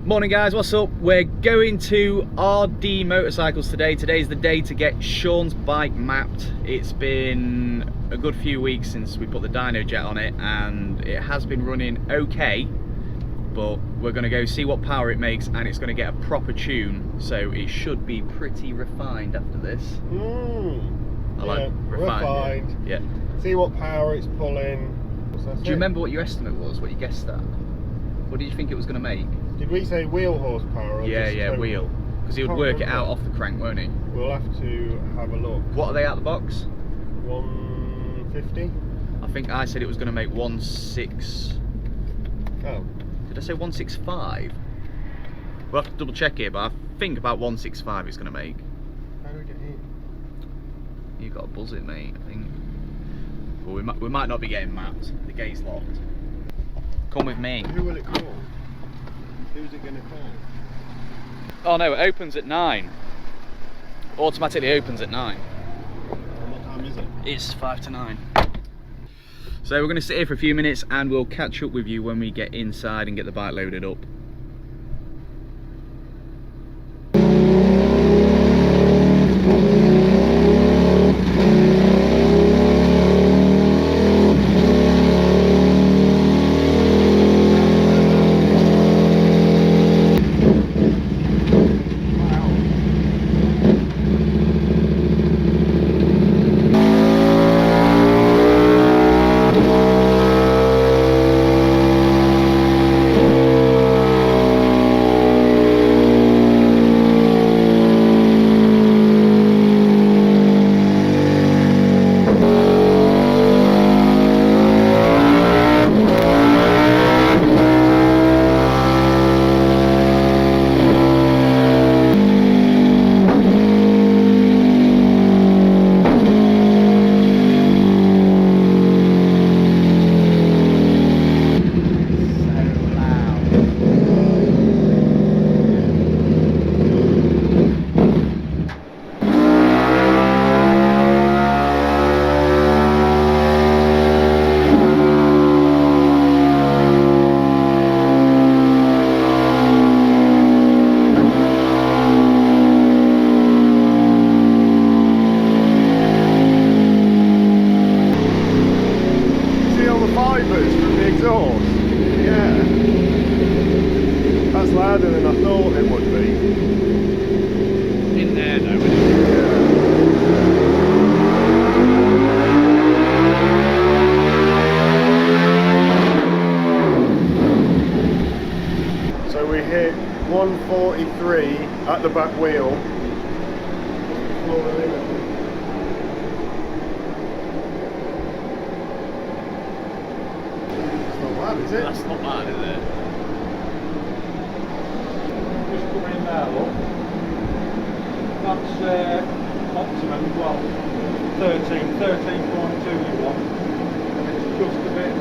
Morning guys, what's up? We're going to RD Motorcycles today. Today's the day to get Sean's bike mapped. It's been a good few weeks since we put the Dyno jet on it and it has been running okay, but we're going to go see what power it makes and it's going to get a proper tune, so it should be pretty refined after this. I like refined. Yeah. See what power it's pulling. Do you remember what your estimate was, what you guessed at? What did you think it was going to make? Did we say wheel horsepower? Or yeah, wheel. Because he would work it out off the crank, won't he? We'll have to have a look. What are they out the box? 150? I think I said it was going to make 1.6. Oh. Did I say 1.65? We'll have to double check it, but I think about 1.65 it's going to make. How do we get in? You've got to buzz it, mate, I think. Well, we might not be getting mapped. The gate's locked. Come with me. Who will it call? Who's it going to call? Oh no, it opens at 9. Automatically opens at 9. And what time is it? It's 5 to 9. So we're going to sit here for a few minutes and we'll catch up with you when we get inside and get the bike loaded up. Louder than I thought it would be. In there though, isn't it? So we hit 143 at the back wheel. It's not bad, is it? That's not bad, is it? Just coming in there, look. That's optimum, well, 13.2 you want. And it's just a bit,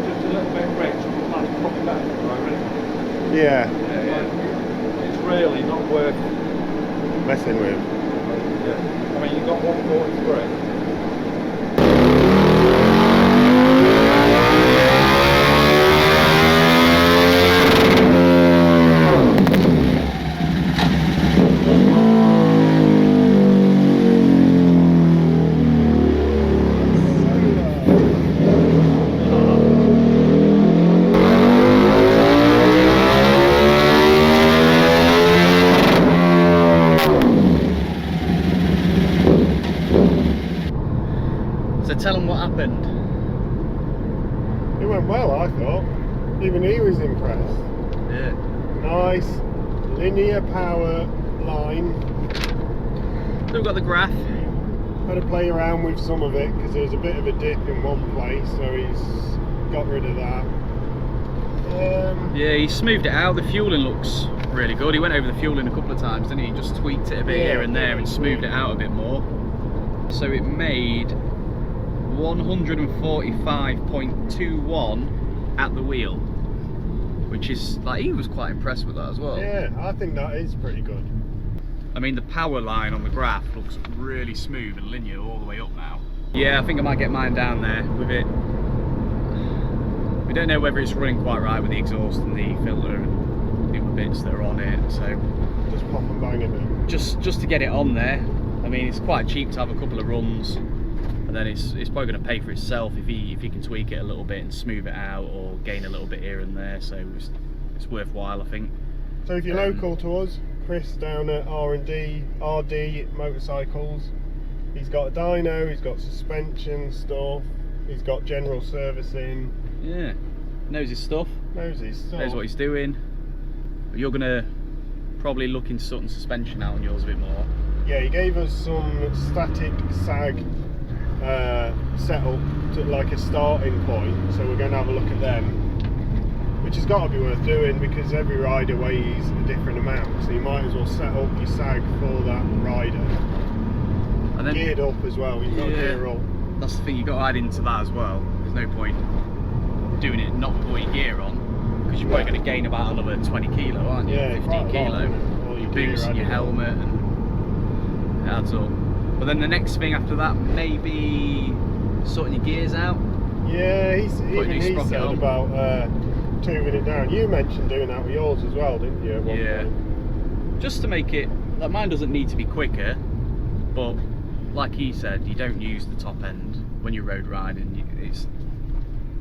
just a little bit rich, but that's probably better for driving. Yeah. It's really not worth messing with. Yeah. I mean, you got 143. So tell them what happened. It went well, I thought. Even he was impressed. Yeah. Nice linear power line. So we've got the graph. Had to play around with some of it because there was a bit of a dip in one place, so he's got rid of that. Yeah, he smoothed it out. The fueling looks really good. He went over the fueling a couple of times, didn't he? Just tweaked it a bit here and there and smoothed it out a bit more. So it made 145.21 at the wheel, which is like, he was quite impressed with that as well. Yeah, I think that is pretty good. I mean, the power line on the graph looks really smooth and linear all the way up now. Yeah, I think I might get mine down there with it. We don't know whether it's running quite right with the exhaust and the filter. bits that are on it, so just pop and bang it in. just to get it on there. I mean, it's quite cheap to have a couple of runs, and then it's probably going to pay for itself if you can tweak it a little bit and smooth it out or gain a little bit here and there, so it's worthwhile, I think. So if you're local to us, Chris down at RD Motorcycles, he's got a dyno, he's got suspension stuff, he's got general servicing. Yeah, knows his stuff. Knows What he's doing. You're going to probably look into sorting suspension out on yours a bit more. Yeah, he gave us some static sag setup to like a starting point, so we're going to have a look at them, which has got to be worth doing because every rider weighs a different amount, so you might as well set up your sag for that rider. And then geared up as well, you've got to gear up. That's the thing, you've got to add into that as well. There's no point doing it not with all your gear on, because you're probably going to gain about another 20 kilo, aren't you? Yeah, 15 kilo. Your boots and your helmet, and it adds up. But then the next thing after that may be sorting your gears out. Yeah, he said about tubing it down. You mentioned doing that with yours as well, didn't you? At one point? Just to make it, like, mine doesn't need to be quicker, but like he said, you don't use the top end when you're road riding. It's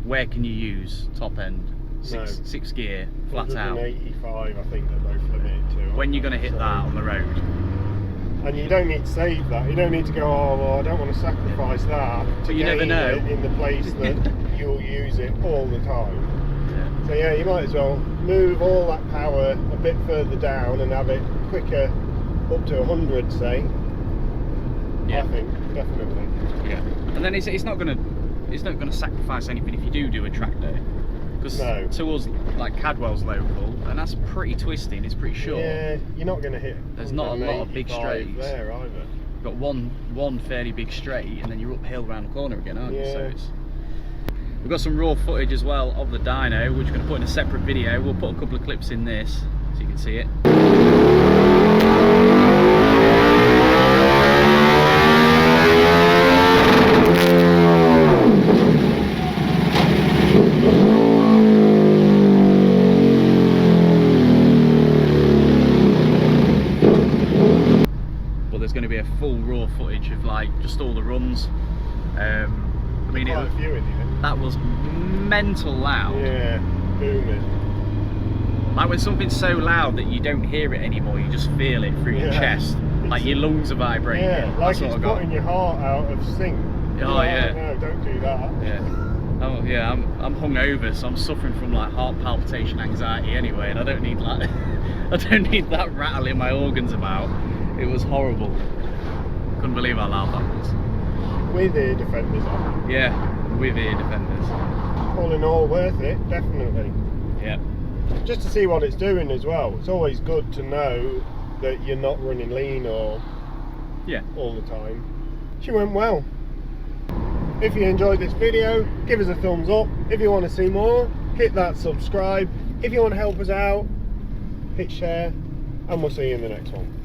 where can you use top end? Six gear, flat out. 185, I think they're both limited to. When you're going to hit that on the road. And you don't need to save that. You don't need to go, oh, well, I don't want to sacrifice that. But you never know. In the place that you'll use it all the time. Yeah. So yeah, you might as well move all that power a bit further down and have it quicker up to 100, say. Yeah. I think, definitely. Yeah. And then it's not going to sacrifice anything if you do a track day. Because to us, like Cadwell's local, and that's pretty twisty and it's pretty short. Yeah, you're not going to hit. There's not a lot of big straights there either. You've got one fairly big straight, and then you're uphill round the corner again, aren't you? So we've got some raw footage as well of the dyno, which we're going to put in a separate video. We'll put a couple of clips in this so you can see it. Full raw footage of like just all the runs. I mean, that was mental loud. Yeah, booming. Like when something's so loud that you don't hear it anymore, you just feel it through your chest, like your lungs are vibrating. Yeah, like it's putting your heart out of sync. Oh yeah. No, don't do that. Yeah. Oh yeah, I'm hungover, so I'm suffering from like heart palpitation anxiety anyway, and I don't need like I don't need that rattling my organs about. It was horrible. Couldn't believe how loud that was. With ear defenders on. Yeah, with ear defenders. All in all, worth it, definitely. Yeah. Just to see what it's doing as well. It's always good to know that you're not running lean or all the time. She went well. If you enjoyed this video, give us a thumbs up. If you want to see more, hit that subscribe. If you want to help us out, hit share, and we'll see you in the next one.